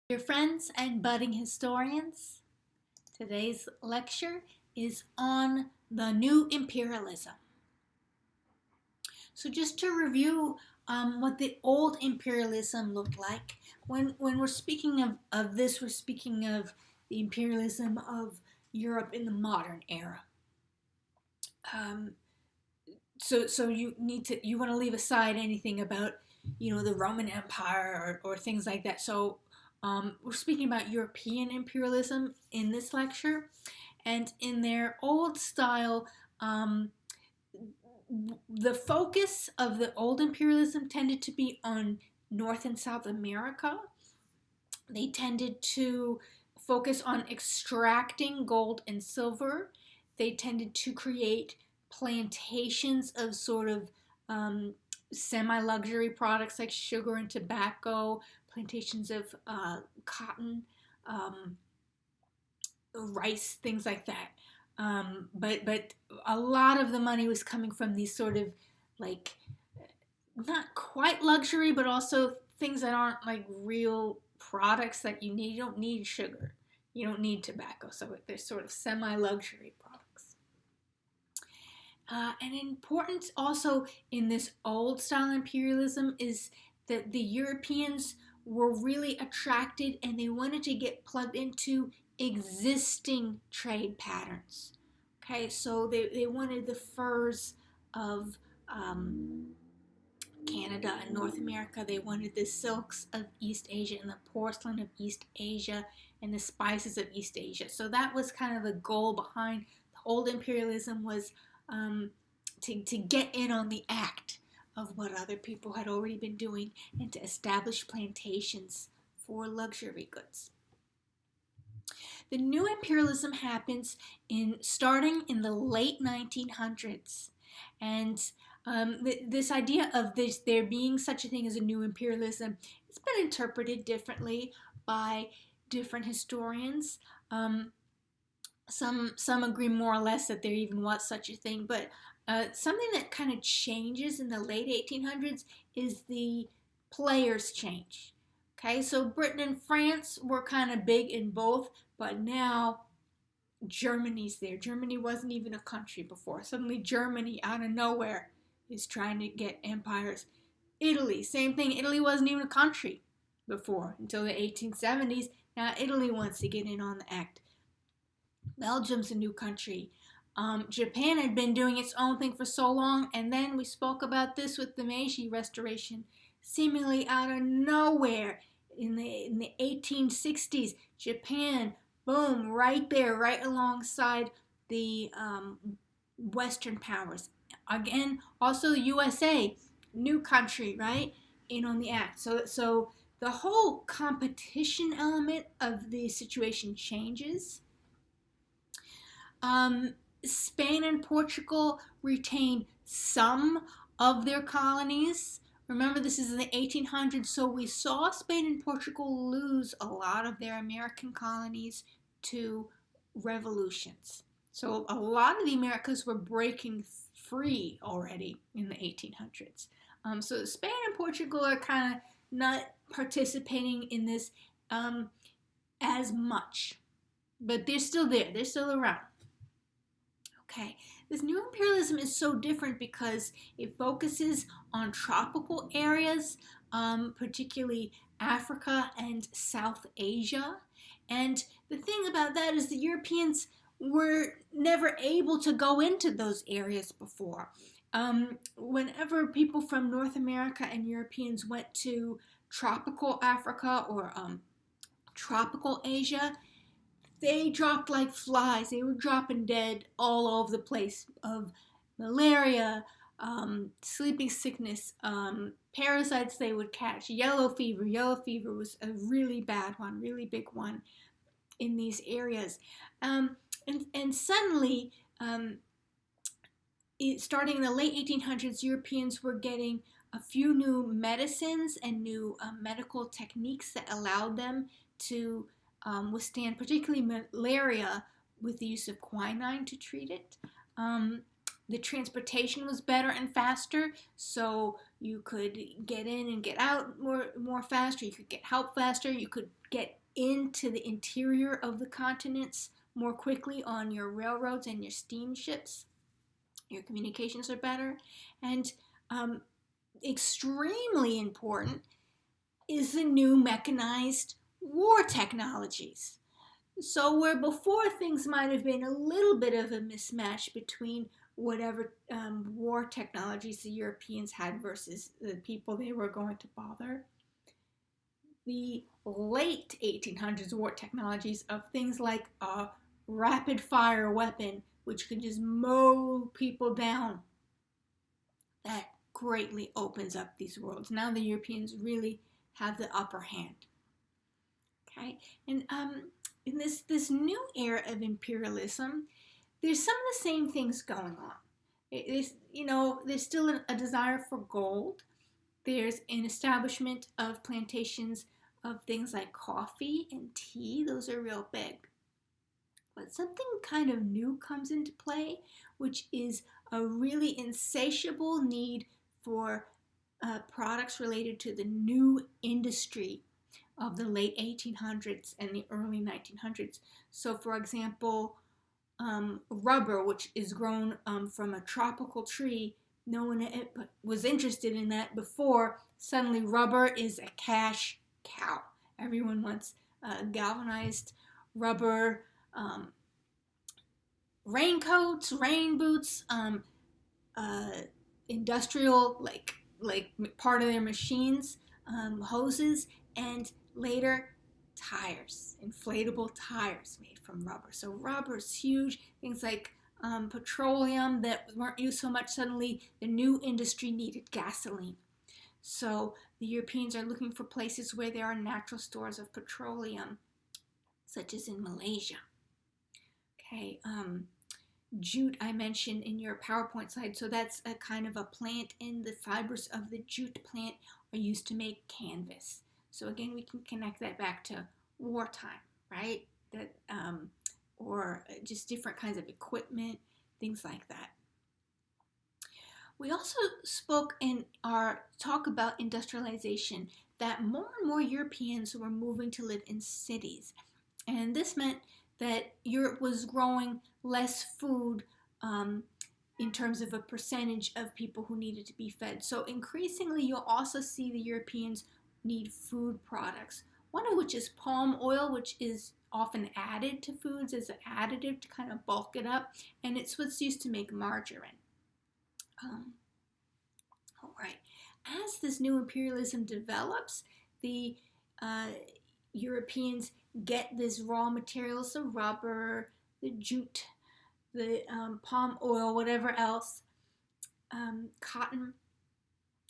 Dear friends and budding historians, today's lecture is on the new imperialism. So just to review what the old imperialism looked like, when we're speaking of this, we're speaking of the imperialism of Europe in the modern era. So you want to leave aside anything about, the Roman Empire or things like that. So we're speaking about European imperialism in this lecture, and in their old style, the focus of the old imperialism tended to be on North and South America. They tended to focus on extracting gold and silver. They tended to create plantations of sort of semi-luxury products like sugar and tobacco, plantations of cotton, rice, things like that. But a lot of the money was coming from these sort of like not quite luxury, but also things that aren't like real products that you need. You don't need sugar. You don't need tobacco. So they're sort of semi-luxury products. And important also in this old style imperialism is that the Europeans were really attracted and they wanted to get plugged into existing trade patterns. Okay, so they wanted the furs of Canada and North America. They wanted the silks of East Asia and the porcelain of East Asia and the spices of East Asia. So that was kind of the goal behind the old imperialism, was to get in on the act of what other people had already been doing and to establish plantations for luxury goods. The new imperialism happens starting in the late 1900s, and this idea of there being such a thing as a new imperialism has been interpreted differently by different historians. Some agree more or less that there even was such a thing, but something that kind of changes in the late 1800s is the players change. Okay, so Britain and France were kind of big in both, but now Germany's there. Germany wasn't even a country before. Suddenly Germany, out of nowhere, is trying to get empires. Italy, same thing. Italy wasn't even a country before until the 1870s. Now Italy wants to get in on the act. Belgium's a new country. Japan had been doing its own thing for so long, and then we spoke about this with the Meiji Restoration. Seemingly out of nowhere, in the 1860s, Japan, boom, right there, right alongside the Western powers. Again, also the USA, new country, right, in on the act. So the whole competition element of the situation changes. Spain and Portugal retain some of their colonies. Remember, this is in the 1800s, so we saw Spain and Portugal lose a lot of their American colonies to revolutions. So a lot of the Americas were breaking free already in the 1800s. So Spain and Portugal are kind of not participating in this as much, but they're still there. They're still around. Okay, this new imperialism is so different because it focuses on tropical areas, particularly Africa and South Asia. And the thing about that is the Europeans were never able to go into those areas before. Whenever people from North America and Europeans went to tropical Africa or tropical Asia, they dropped like flies. They were dropping dead all over the place of malaria, sleeping sickness, parasites they would catch, yellow fever. Yellow fever was a really bad one, really big one in these areas. And suddenly, starting in the late 1800s, Europeans were getting a few new medicines and new medical techniques that allowed them to withstand particularly malaria with the use of quinine to treat it. the transportation was better and faster, so you could get in and get out more faster. You could get help faster. You could get into the interior of the continents more quickly on your railroads and your steamships. Your communications are better. And extremely important is the new mechanized war technologies. So where before things might have been a little bit of a mismatch between whatever war technologies the Europeans had versus the people they were going to bother, the late 1800s war technologies of things like a rapid fire weapon, which can just mow people down, that greatly opens up these worlds. Now the Europeans really have the upper hand. Okay, and in this new era of imperialism, there's some of the same things going on. There's still a desire for gold. There's an establishment of plantations of things like coffee and tea. Those are real big. But something kind of new comes into play, which is a really insatiable need for products related to the new industry of the late 1800s and the early 1900s. So, for example, rubber, which is grown from a tropical tree. No one was interested in that before. Suddenly, rubber is a cash cow. Everyone wants galvanized rubber raincoats, rain boots, industrial like part of their machines, hoses, and later tires, inflatable tires made from rubber. So rubber is huge. Things like petroleum that weren't used so much, suddenly the new industry needed gasoline. So the Europeans are looking for places where there are natural stores of petroleum, such as in Malaysia. Okay, jute I mentioned in your PowerPoint slide. So that's a kind of a plant, and the fibers of the jute plant are used to make canvas. So again, we can connect that back to wartime, right? That or just different kinds of equipment, things like that. We also spoke in our talk about industrialization that more and more Europeans were moving to live in cities. And this meant that Europe was growing less food in terms of a percentage of people who needed to be fed. So increasingly, you'll also see the Europeans need food products, one of which is palm oil, which is often added to foods as an additive to kind of bulk it up, and it's what's used to make margarine. All right. As this new imperialism develops, the Europeans get this raw materials, the rubber, the jute, the palm oil, whatever else, cotton,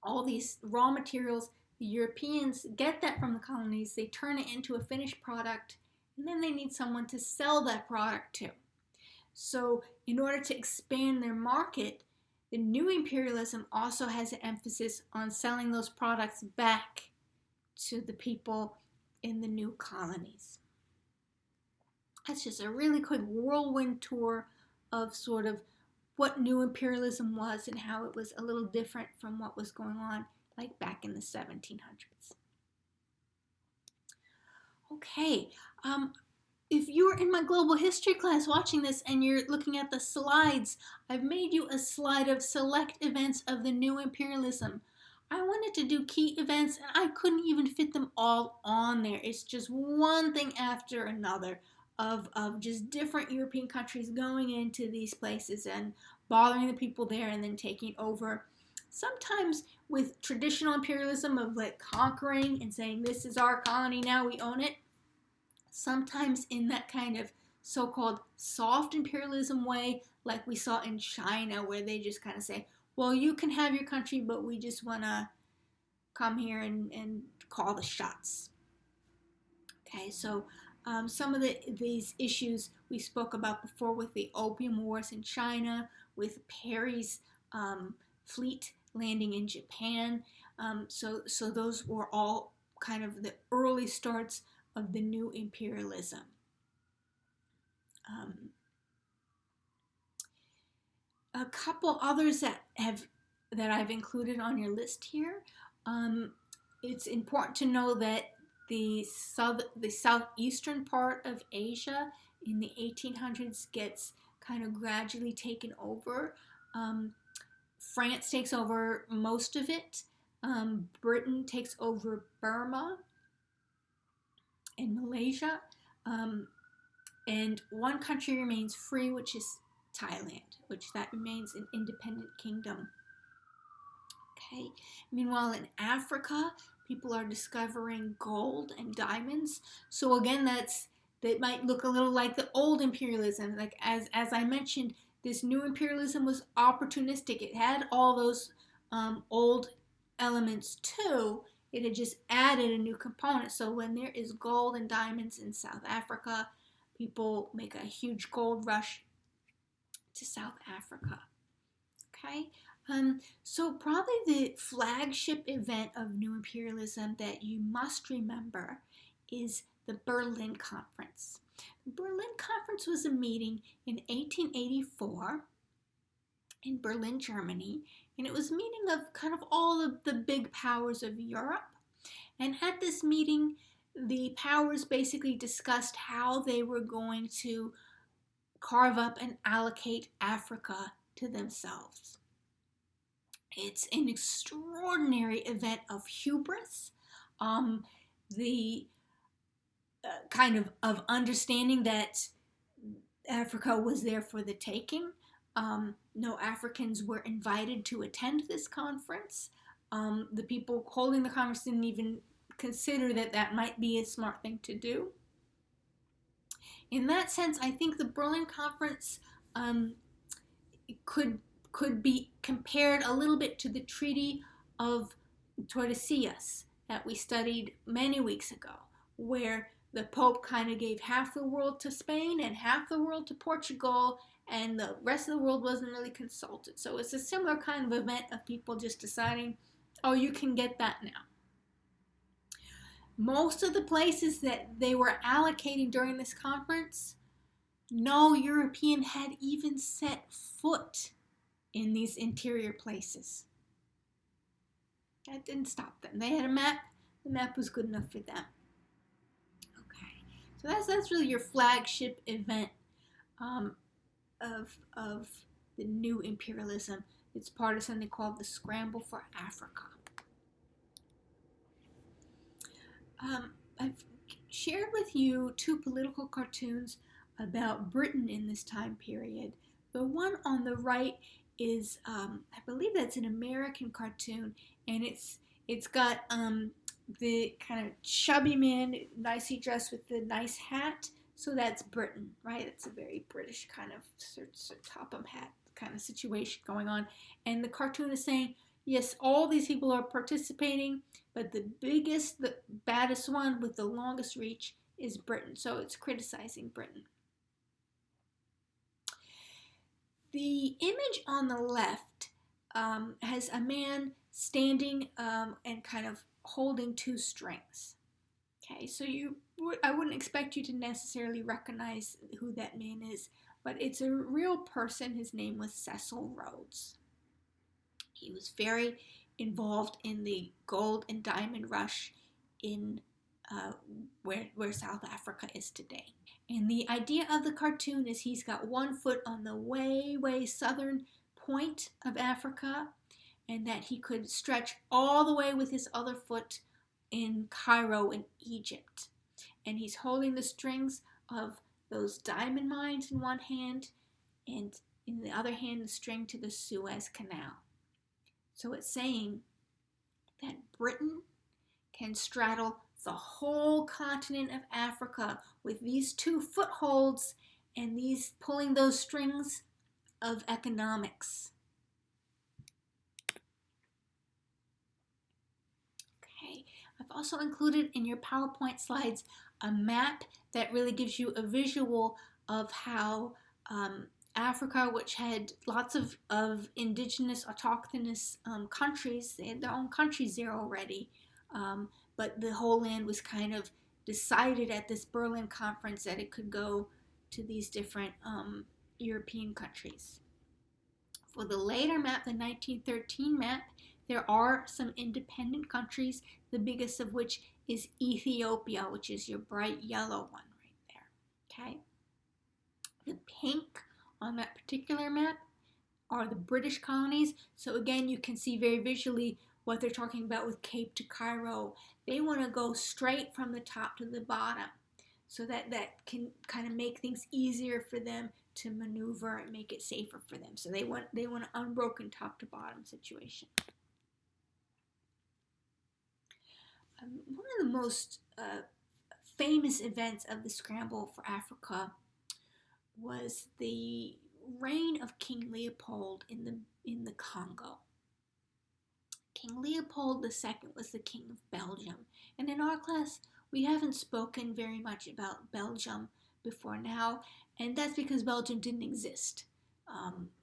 all these raw materials. The Europeans get that from the colonies, they turn it into a finished product, and then they need someone to sell that product to. So in order to expand their market, the new imperialism also has an emphasis on selling those products back to the people in the new colonies. That's just a really quick whirlwind tour of sort of what new imperialism was and how it was a little different from what was going on like back in the 1700s. Okay, if you're in my global history class watching this and you're looking at the slides, I've made you a slide of select events of the new imperialism. I wanted to do key events and I couldn't even fit them all on there. It's just one thing after another of just different European countries going into these places and bothering the people there and then taking over. Sometimes with traditional imperialism of like conquering and saying this is our colony now, we own it. Sometimes in that kind of so-called soft imperialism way, like we saw in China, where they just kind of say, well, you can have your country, but we just want to come here and call the shots. Okay, so some of these issues we spoke about before with the Opium Wars in China, with Perry's fleet landing in Japan. So those were all kind of the early starts of the new imperialism. a couple others that I've included on your list here. It's important to know that the southeastern part of Asia in the 1800s gets kind of gradually taken over. France takes over most of it. Britain takes over Burma and Malaysia. And one country remains free, which is Thailand, which that remains an independent kingdom. Okay. Meanwhile, in Africa, people are discovering gold and diamonds. So again, that might look a little like the old imperialism. Like as I mentioned, this new imperialism was opportunistic. It had all those old elements too. It had just added a new component. So when there is gold and diamonds in South Africa, people make a huge gold rush to South Africa. Okay. So probably the flagship event of New Imperialism that you must remember is the Berlin Conference. The Berlin Conference was a meeting in 1884 in Berlin, Germany, and it was a meeting of kind of all of the big powers of Europe. And at this meeting, the powers basically discussed how they were going to carve up and allocate Africa to themselves. It's an extraordinary event of hubris, the kind of understanding that Africa was there for the taking. No Africans were invited to attend this conference. The people holding the conference didn't even consider that might be a smart thing to do. In that sense, I think the Berlin Conference could be compared a little bit to the Treaty of Tordesillas that we studied many weeks ago, where the Pope kind of gave half the world to Spain and half the world to Portugal, and the rest of the world wasn't really consulted. So it's a similar kind of event of people just deciding, oh, you can get that now. Most of the places that they were allocating during this conference, no European had even set foot in these interior places. That didn't stop them. They had a map. The map was good enough for them. Okay, so that's really your flagship event of the new imperialism. It's part of something called the Scramble for Africa. I've shared with you two political cartoons about Britain in this time period. The one on the right is, I believe that's an American cartoon, and it's got the kind of chubby man, nicely dressed with the nice hat. So that's Britain, right? It's a very British kind of top-up hat kind of situation going on. And the cartoon is saying, yes, all these people are participating, but the biggest, the baddest one with the longest reach is Britain. So it's criticizing Britain. The image on the left has a man standing and kind of holding two strings. Okay, so I wouldn't expect you to necessarily recognize who that man is, but it's a real person. His name was Cecil Rhodes. He was very involved in the gold and diamond rush in where South Africa is today. And the idea of the cartoon is he's got one foot on the way southern point of Africa, and that he could stretch all the way with his other foot in Cairo in Egypt. And he's holding the strings of those diamond mines in one hand, and in the other hand the string to the Suez Canal. So it's saying that Britain can straddle the whole continent of Africa with these two footholds and these pulling those strings of economics. Okay, I've also included in your PowerPoint slides a map that really gives you a visual of how Africa, which had lots of indigenous, autochthonous countries, they had their own countries there already, but the whole land was kind of decided at this Berlin conference that it could go to these different European countries For the later map, the 1913 map, there are some independent countries, the biggest of which is Ethiopia, which is your bright yellow one right there. Okay? The pink on that particular map are the British colonies. So again, you can see very visually what they're talking about with Cape to Cairo. They want to go straight from the top to the bottom, so that can kind of make things easier for them to maneuver and make it safer for them. So they want an unbroken top to bottom situation. One of the most famous events of the scramble for Africa was the reign of King Leopold in the Congo. King Leopold II was the king of Belgium, and in our class we haven't spoken very much about Belgium before now, and that's because Belgium didn't exist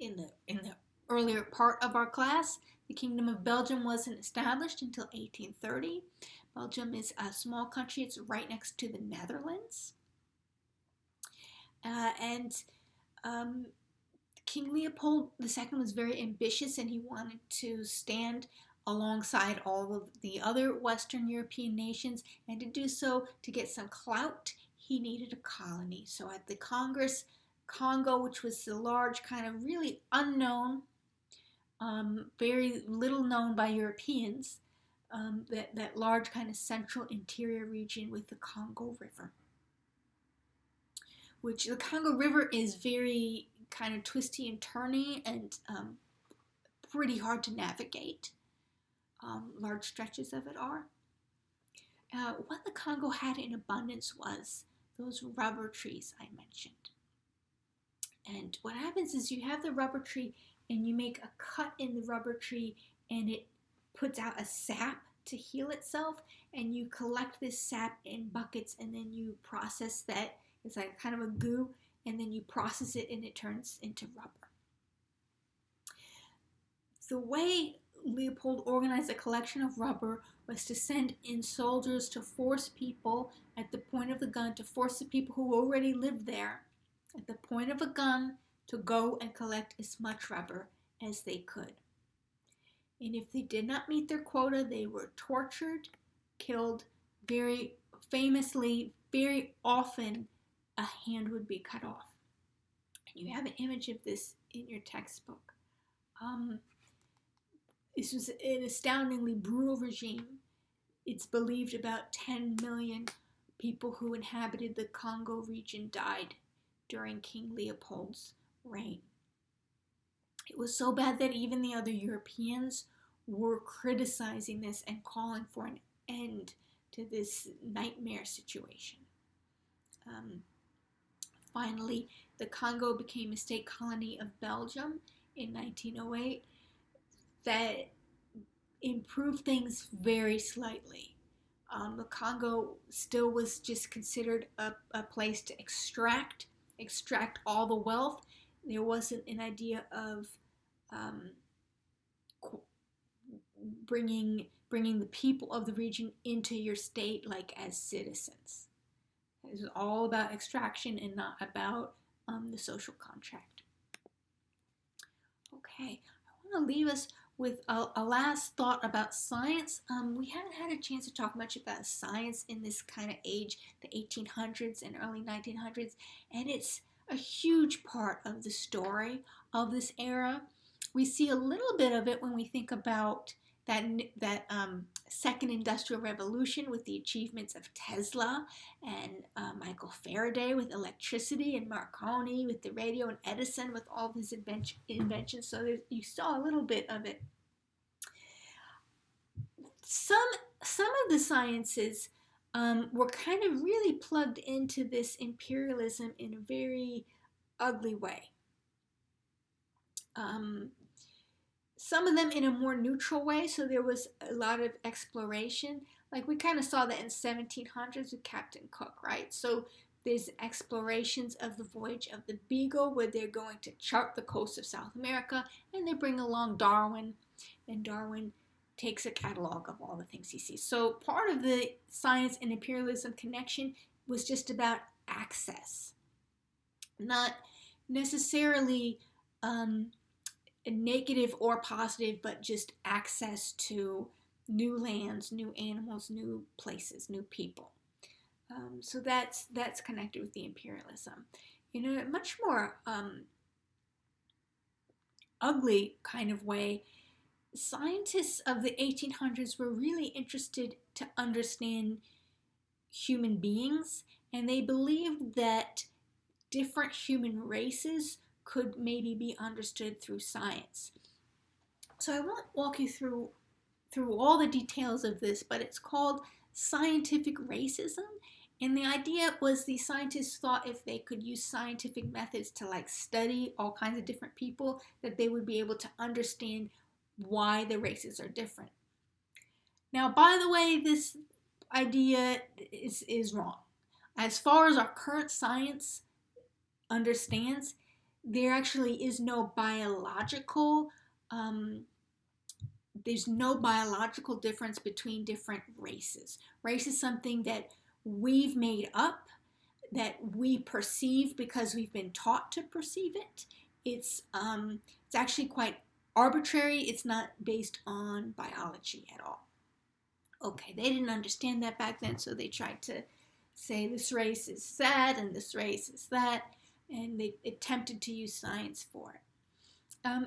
in the earlier part of our class. The Kingdom of Belgium wasn't established until 1830. Belgium is a small country. It's right next to the Netherlands. King Leopold II was very ambitious, and he wanted to stand alongside all of the other Western European nations, and to do so, to get some clout, he needed a colony. So at the Congress, Congo, which was the large kind of really unknown, very little known by Europeans, that large kind of central interior region with the Congo River, which the Congo River is very kind of twisty and turny and pretty hard to navigate. Large stretches of it are. What the Congo had in abundance was those rubber trees I mentioned. And what happens is you have the rubber tree and you make a cut in the rubber tree and it puts out a sap to heal itself, and you collect this sap in buckets and then you process that. It's like kind of a goo, and then you process it and it turns into rubber. The way Leopold organized a collection of rubber was to send in soldiers to force people at the point of the gun, to force the people who already lived there at the point of a gun to go and collect as much rubber as they could. And if they did not meet their quota, they were tortured, killed. Very famously, very often, a hand would be cut off. And you have an image of this in your textbook. This was an astoundingly brutal regime. It's believed about 10 million people who inhabited the Congo region died during King Leopold's reign. It was so bad that even the other Europeans were criticizing this and calling for an end to this nightmare situation. Finally, the Congo became a state colony of Belgium in 1908 that improved things very slightly. The Congo still was just considered a place to extract all the wealth. There wasn't an idea of bringing the people of the region into your state like as citizens. It was all about extraction and not about the social contract. Okay, I want to leave us with a last thought about science. We haven't had a chance to talk much about science in this kind of age, the 1800s and early 1900s, and it's a huge part of the story of this era. We see a little bit of it when we think about that second industrial revolution with the achievements of Tesla and Michael Faraday with electricity, and Marconi with the radio, and Edison with all of his inventions. So you saw a little bit of it. Some of the sciences were kind of really plugged into this imperialism in a very ugly way. Some of them in a more neutral way, so there was a lot of exploration. Like we kind of saw that in 1700s with Captain Cook, right? So there's explorations of the voyage of the Beagle, where they're going to chart the coast of South America, and they bring along Darwin, and Darwin takes a catalog of all the things he sees. So part of the science and imperialism connection was just about access, not necessarily negative or positive, but just access to new lands, new animals, new places, new people. So that's connected with the imperialism. In a much more ugly kind of way, scientists of the 1800s were really interested to understand human beings, and they believed that different human races could maybe be understood through science. So I won't walk you through all the details of this, but it's called scientific racism. And the idea was the scientists thought if they could use scientific methods to like study all kinds of different people, that they would be able to understand why the races are different. Now, by the way, this idea is wrong. As far as our current science understands, there actually is no biological there's no biological difference between different races. Race is something that we've made up, that we perceive because we've been taught to perceive it. It's actually quite arbitrary. It's not based on biology at all. Okay, they didn't understand that back then, so they tried to say this race is that and this race is that, and they attempted to use science for it.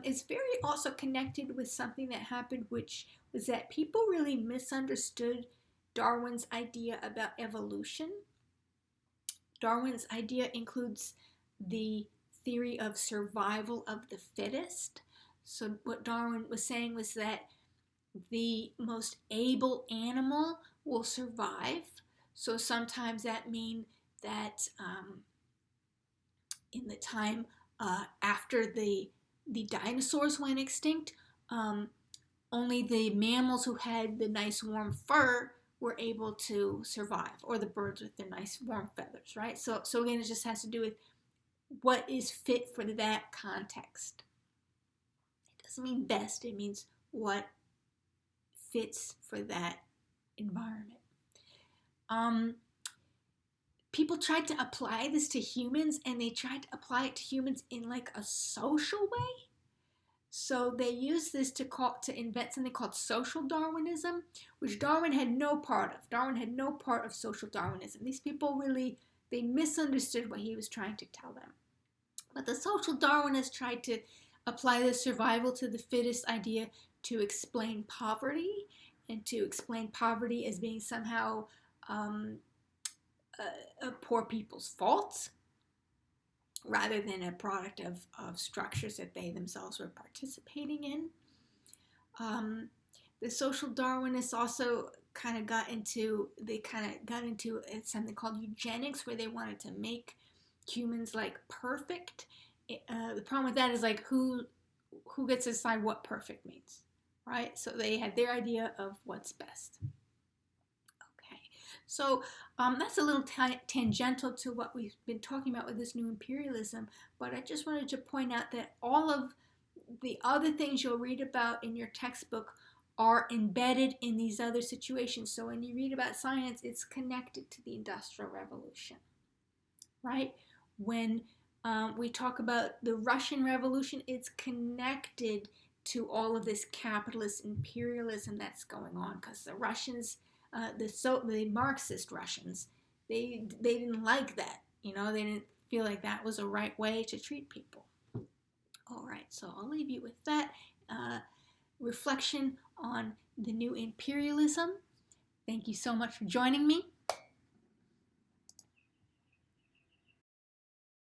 It's very also connected with something that happened, which was that people really misunderstood Darwin's idea about evolution. Darwin's idea includes the theory of survival of the fittest. So what Darwin was saying was that the most able animal will survive. So sometimes that means that in the time after the dinosaurs went extinct, only the mammals who had the nice warm fur were able to survive, or the birds with their nice warm feathers, right? So again, it just has to do with what is fit for that context. It doesn't mean best, it means what fits for that environment. People tried to apply this to humans, and they tried to apply it to humans in like a social way. So they used this to invent something called social Darwinism, which Darwin had no part of. Darwin had no part of social Darwinism. These people really, they misunderstood what he was trying to tell them. But the social Darwinists tried to apply the survival to the fittest idea to explain poverty, and to explain poverty as being somehow poor people's faults, rather than a product of structures that they themselves were participating in. The social Darwinists also kind of got into something called eugenics, where they wanted to make humans like perfect. The problem with that is like who gets to decide what perfect means, right? So they had their idea of what's best. So that's a little tangential to what we've been talking about with this new imperialism, but I just wanted to point out that all of the other things you'll read about in your textbook are embedded in these other situations. So when you read about science, it's connected to the Industrial Revolution, right? When we talk about the Russian Revolution, it's connected to all of this capitalist imperialism that's going on, because the Russians, the Marxist Russians, they didn't like that. They didn't feel like that was a right way to treat people. All right, so I'll leave you with that reflection on the new imperialism. Thank you so much for joining me.